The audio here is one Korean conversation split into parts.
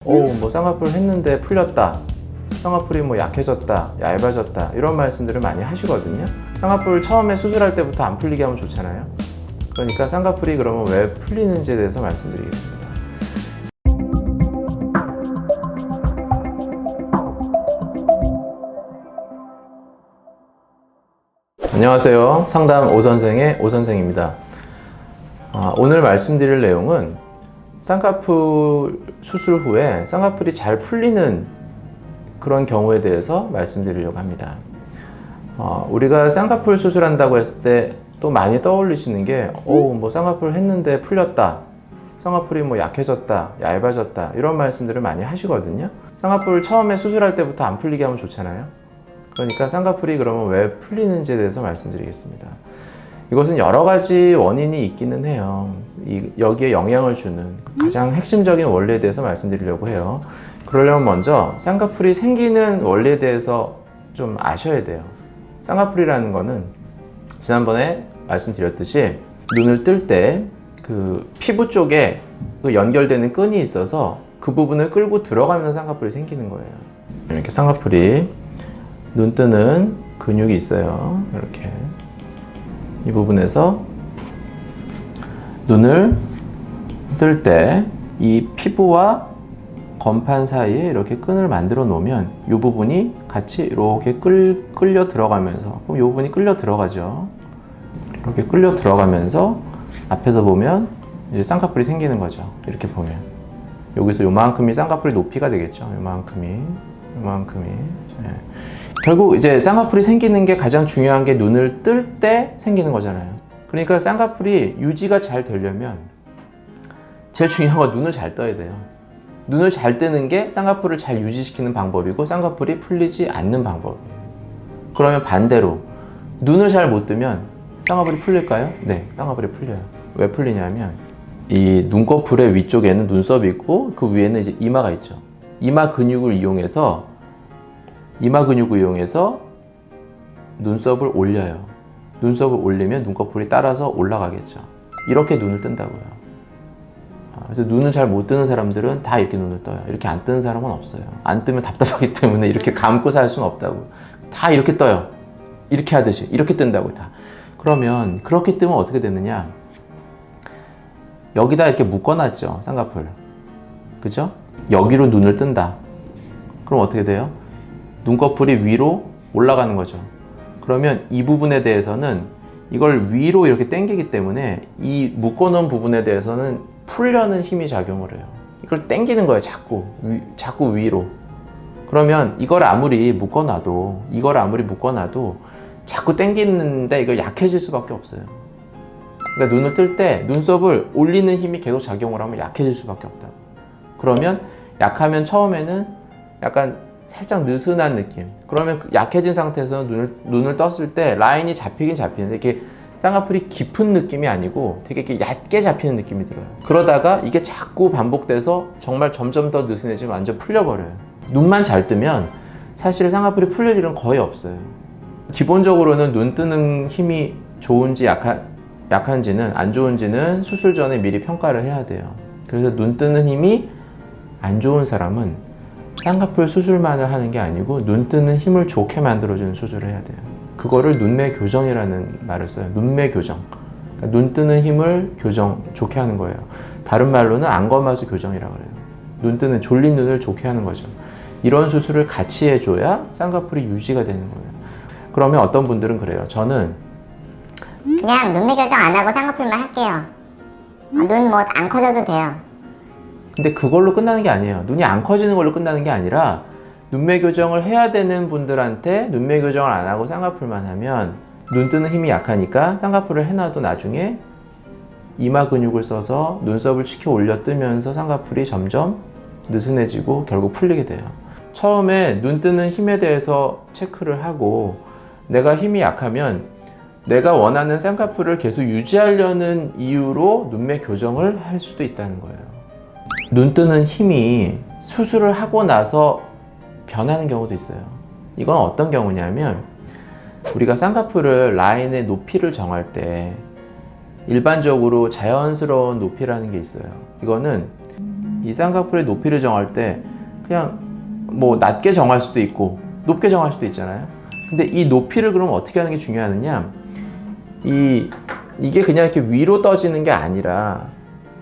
뭐 쌍꺼풀 했는데 풀렸다, 쌍꺼풀이 뭐 약해졌다, 얇아졌다, 이런 말씀들을 많이 하시거든요. 쌍꺼풀 처음에 수술할 때부터 안 풀리게 하면 좋잖아요. 그러니까 쌍꺼풀이 그러면 왜 풀리는지에 대해서 말씀드리겠습니다. 안녕하세요. 상담 오선생의 오선생입니다. 오늘 말씀드릴 내용은 쌍꺼풀 수술 후에 쌍꺼풀이 잘 풀리는 그런 경우에 대해서 말씀드리려고 합니다. 우리가 쌍꺼풀 수술한다고 했을 때 또 많이 떠올리시는 게 뭐 쌍꺼풀 했는데 풀렸다, 쌍꺼풀이 뭐 약해졌다, 얇아졌다, 이런 말씀들을 많이 하시거든요. 쌍꺼풀 처음에 수술할 때부터 안 풀리게 하면 좋잖아요. 그러니까 쌍꺼풀이 그러면 왜 풀리는지에 대해서 말씀드리겠습니다. 이것은 여러 가지 원인이 있기는 해요. 여기에 영향을 주는 가장 핵심적인 원리에 대해서 말씀드리려고 해요. 그러려면 먼저 쌍꺼풀이 생기는 원리에 대해서 좀 아셔야 돼요. 쌍꺼풀이라는 거는 지난번에 말씀드렸듯이 눈을 뜰 때 그 피부 쪽에 그 연결되는 끈이 있어서 그 부분을 끌고 들어가면서 쌍꺼풀이 생기는 거예요. 이렇게 쌍꺼풀이 눈 뜨는 근육이 있어요. 이렇게 이 부분에서 눈을 뜰 때 이 피부와 건판 사이에 이렇게 끈을 만들어 놓으면 이 부분이 같이 이렇게 끌려 들어가면서, 그럼 이 부분이 끌려 들어가죠. 이렇게 끌려 들어가면서 앞에서 보면 이제 쌍꺼풀이 생기는 거죠. 이렇게 보면 여기서 요만큼이 쌍꺼풀이 높이가 되겠죠. 요만큼이. 예. 결국 이제 쌍꺼풀이 생기는 게 가장 중요한 게 눈을 뜰 때 생기는 거잖아요. 그러니까 쌍꺼풀이 유지가 잘 되려면 제일 중요한 건 눈을 잘 떠야 돼요. 눈을 잘 뜨는 게 쌍꺼풀을 잘 유지시키는 방법이고 쌍꺼풀이 풀리지 않는 방법이에요. 그러면 반대로 눈을 잘 못 뜨면 쌍꺼풀이 풀릴까요? 네, 쌍꺼풀이 풀려요. 왜 풀리냐면 이 눈꺼풀의 위쪽에는 눈썹이 있고 그 위에는 이제 이마가 있죠. 이마 근육을 이용해서 눈썹을 올려요. 눈썹을 올리면 눈꺼풀이 따라서 올라가겠죠. 이렇게 눈을 뜬다고요. 그래서 눈을 잘 못 뜨는 사람들은 다 이렇게 눈을 떠요. 이렇게 안 뜨는 사람은 없어요. 안 뜨면 답답하기 때문에 이렇게 감고 살 수는 없다고. 다 이렇게 떠요. 이렇게 하듯이 이렇게 뜬다고 다. 그러면 그렇게 뜨면 어떻게 되느냐? 여기다 이렇게 묶어놨죠, 쌍꺼풀. 그죠? 여기로 눈을 뜬다. 그럼 어떻게 돼요? 눈꺼풀이 위로 올라가는 거죠. 그러면 이 부분에 대해서는 이걸 위로 이렇게 당기기 때문에 이 묶어놓은 부분에 대해서는 풀려는 힘이 작용을 해요. 이걸 당기는 거예요, 자꾸 위로. 그러면 이걸 아무리 묶어놔도 자꾸 당기는데 이거 약해질 수밖에 없어요. 그러니까 눈을 뜰 때 눈썹을 올리는 힘이 계속 작용을 하면 약해질 수밖에 없다고. 그러면 약하면 처음에는 약간 살짝 느슨한 느낌. 그러면 약해진 상태에서 눈을 떴을 때 라인이 잡히긴 잡히는데 이렇게 쌍꺼풀이 깊은 느낌이 아니고 되게 이렇게 얕게 잡히는 느낌이 들어요. 그러다가 이게 자꾸 반복돼서 정말 점점 더 느슨해지면 완전 풀려버려요. 눈만 잘 뜨면 사실 쌍꺼풀이 풀릴 일은 거의 없어요. 기본적으로는 눈 뜨는 힘이 좋은지 약한지는 안 좋은지는 수술 전에 미리 평가를 해야 돼요. 그래서 눈 뜨는 힘이 안 좋은 사람은 쌍꺼풀 수술만을 하는 게 아니고 눈 뜨는 힘을 좋게 만들어주는 수술을 해야 돼요. 그거를 눈매 교정이라는 말을 써요. 눈매 교정. 그러니까 눈 뜨는 힘을 좋게 하는 거예요. 다른 말로는 안검하수 교정이라고 그래요. 눈 뜨는 졸린 눈을 좋게 하는 거죠. 이런 수술을 같이 해줘야 쌍꺼풀이 유지가 되는 거예요. 그러면 어떤 분들은 그래요. 저는 그냥 눈매 교정 안 하고 쌍꺼풀만 할게요. 눈 뭐 안 커져도 돼요. 근데 그걸로 끝나는 게 아니에요. 눈이 안 커지는 걸로 끝나는 게 아니라 눈매 교정을 해야 되는 분들한테 눈매 교정을 안 하고 쌍꺼풀만 하면 눈 뜨는 힘이 약하니까 쌍꺼풀을 해놔도 나중에 이마 근육을 써서 눈썹을 치켜 올려 뜨면서 쌍꺼풀이 점점 느슨해지고 결국 풀리게 돼요. 처음에 눈 뜨는 힘에 대해서 체크를 하고 내가 힘이 약하면 내가 원하는 쌍꺼풀을 계속 유지하려는 이유로 눈매 교정을 할 수도 있다는 거예요. 눈 뜨는 힘이 수술을 하고 나서 변하는 경우도 있어요. 이건 어떤 경우냐면 우리가 쌍꺼풀을 라인의 높이를 정할 때 일반적으로 자연스러운 높이라는 게 있어요. 이거는 이 쌍꺼풀의 높이를 정할 때 그냥 뭐 낮게 정할 수도 있고 높게 정할 수도 있잖아요. 근데 이 높이를 그럼 어떻게 하는 게 중요하느냐? 이게 그냥 이렇게 위로 떠지는 게 아니라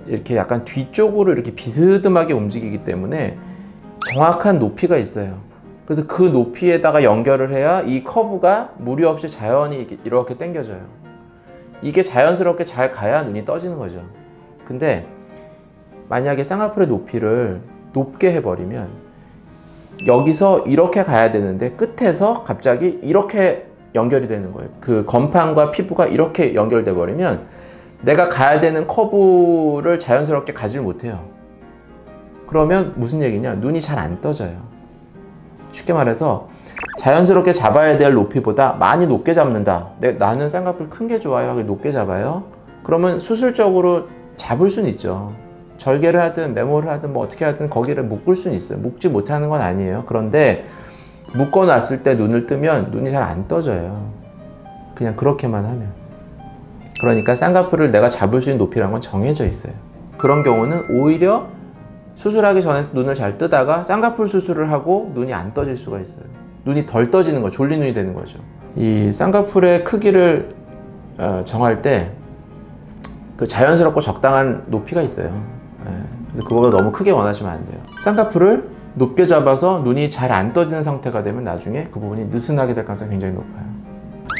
이렇게 약간 뒤쪽으로 이렇게 비스듬하게 움직이기 때문에 정확한 높이가 있어요. 그래서 그 높이에다가 연결을 해야 이 커브가 무리 없이 자연히 이렇게 당겨져요. 이게 자연스럽게 잘 가야 눈이 떠지는 거죠. 근데 만약에 쌍꺼풀의 높이를 높게 해버리면 여기서 이렇게 가야 되는데 끝에서 갑자기 이렇게 연결이 되는 거예요. 그 건판과 피부가 이렇게 연결돼 버리면 내가 가야 되는 커브를 자연스럽게 가질 못해요. 그러면 무슨 얘기냐? 눈이 잘 안 떠져요. 쉽게 말해서 자연스럽게 잡아야 될 높이보다 많이 높게 잡는다. 나는 쌍꺼풀 큰 게 좋아요. 높게 잡아요. 그러면 수술적으로 잡을 수는 있죠. 절개를 하든 메모를 하든 뭐 어떻게 하든 거기를 묶을 수는 있어요. 묶지 못하는 건 아니에요. 그런데 묶어놨을 때 눈을 뜨면 눈이 잘 안 떠져요. 그냥 그렇게만 하면. 그러니까 쌍꺼풀을 내가 잡을 수 있는 높이란 건 정해져 있어요. 그런 경우는 오히려 수술하기 전에 눈을 잘 뜨다가 쌍꺼풀 수술을 하고 눈이 안 떠질 수가 있어요. 눈이 덜 떠지는 거죠. 졸린 눈이 되는 거죠. 이 쌍꺼풀의 크기를 정할 때 그 자연스럽고 적당한 높이가 있어요. 그래서 그거보다 너무 크게 원하시면 안 돼요. 쌍꺼풀을 높게 잡아서 눈이 잘 안 떠지는 상태가 되면 나중에 그 부분이 느슨하게 될 가능성이 굉장히 높아요.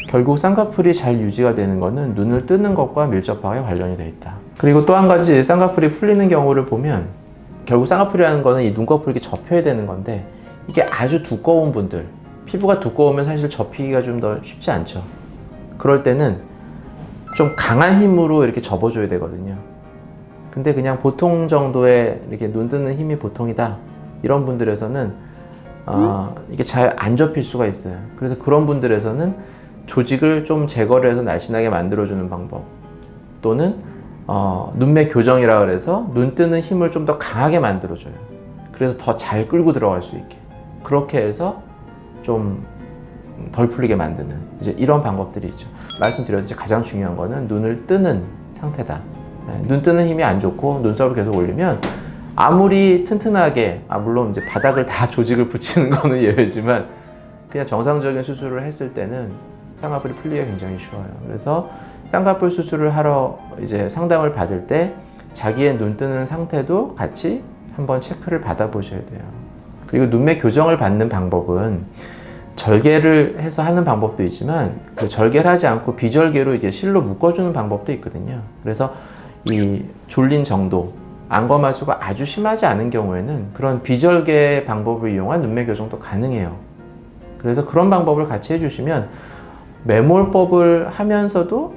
결국 쌍꺼풀이 잘 유지가 되는 것은 눈을 뜨는 것과 밀접하게 관련이 되어 있다. 그리고 또 한 가지 쌍꺼풀이 풀리는 경우를 보면 결국 쌍꺼풀이라는 거는 이 눈꺼풀이 이렇게 접혀야 되는 건데 이게 아주 두꺼운 분들, 피부가 두꺼우면 사실 접히기가 좀 더 쉽지 않죠. 그럴 때는 좀 강한 힘으로 이렇게 접어줘야 되거든요. 근데 그냥 보통 정도의 이렇게 눈 뜨는 힘이 보통이다. 이런 분들에서는 이게 잘 안 접힐 수가 있어요. 그래서 그런 분들에서는 조직을 좀 제거를 해서 날씬하게 만들어주는 방법 또는 눈매 교정이라 그래서 눈 뜨는 힘을 좀 더 강하게 만들어줘요. 그래서 더 잘 끌고 들어갈 수 있게 그렇게 해서 좀 덜 풀리게 만드는 이제 이런 방법들이 있죠. 말씀드렸듯이 가장 중요한 거는 눈을 뜨는 상태다. 눈 뜨는 힘이 안 좋고 눈썹을 계속 올리면 아무리 튼튼하게 물론 이제 바닥을 다 조직을 붙이는 거는 예외지만 그냥 정상적인 수술을 했을 때는 쌍꺼풀이 풀리기가 굉장히 쉬워요. 그래서 쌍꺼풀 수술을 하러 이제 상담을 받을 때 자기의 눈 뜨는 상태도 같이 한번 체크를 받아 보셔야 돼요. 그리고 눈매 교정을 받는 방법은 절개를 해서 하는 방법도 있지만 그 절개를 하지 않고 비절개로 이제 실로 묶어주는 방법도 있거든요. 그래서 이 졸린 정도, 안검하수가 아주 심하지 않은 경우에는 그런 비절개 방법을 이용한 눈매 교정도 가능해요. 그래서 그런 방법을 같이 해주시면 매몰법을 하면서도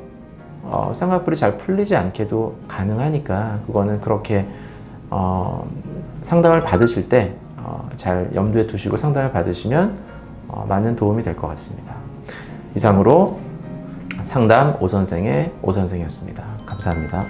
쌍꺼풀이 잘 풀리지 않게도 가능하니까 그거는 그렇게 상담을 받으실 때 잘 염두에 두시고 상담을 받으시면 많은 도움이 될 것 같습니다. 이상으로 상담 오선생의 오선생이었습니다. 감사합니다.